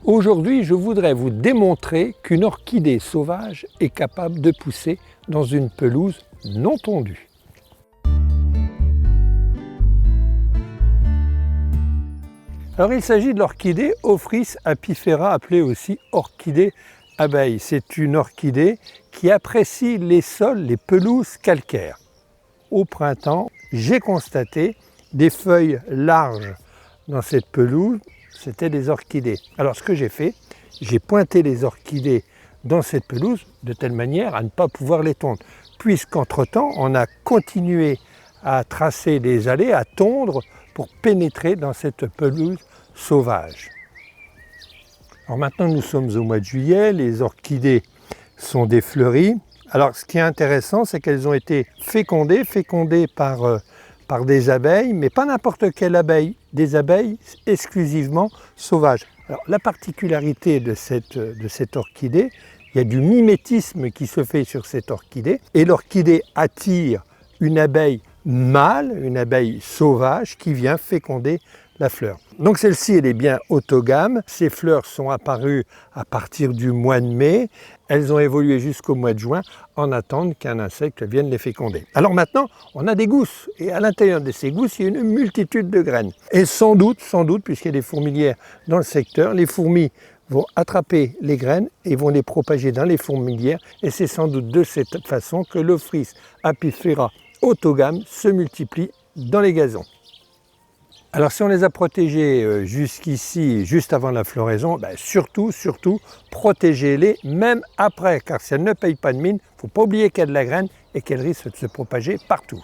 Aujourd'hui, je voudrais vous démontrer qu'une orchidée sauvage est capable de pousser dans une pelouse non tondue. Alors il s'agit de l'orchidée Ophrys apifera, appelée aussi orchidée abeille. C'est une orchidée qui apprécie les sols, les pelouses calcaires. Au printemps, j'ai constaté des feuilles larges dans cette pelouse, c'était des orchidées. Alors ce que j'ai fait, j'ai pointé les orchidées dans cette pelouse de telle manière à ne pas pouvoir les tondre, puisqu'entre-temps, on a continué à tracer des allées, à tondre pour pénétrer dans cette pelouse sauvage. Alors maintenant, nous sommes au mois de juillet, les orchidées sont défleuries. Alors ce qui est intéressant, c'est qu'elles ont été fécondées par des abeilles, mais pas n'importe quelle abeille, des abeilles exclusivement sauvages. Alors la particularité de cette orchidée, il y a du mimétisme qui se fait sur cette orchidée, et l'orchidée attire une abeille mâle, une abeille sauvage qui vient féconder la fleur. Donc celle-ci, elle est bien autogame. Ces fleurs sont apparues à partir du mois de mai. Elles ont évolué jusqu'au mois de juin en attendant qu'un insecte vienne les féconder. Alors maintenant, on a des gousses. Et à l'intérieur de ces gousses, il y a une multitude de graines. Et sans doute, puisqu'il y a des fourmilières dans le secteur, les fourmis vont attraper les graines et vont les propager dans les fourmilières. Et c'est sans doute de cette façon que l'Ophrys apifera autogame se multiplie dans les gazons. Alors si on les a protégées jusqu'ici, juste avant la floraison, surtout, protégez-les même après, car si elles ne payent pas de mine, il ne faut pas oublier qu'il y a de la graine et qu'elle risque de se propager partout.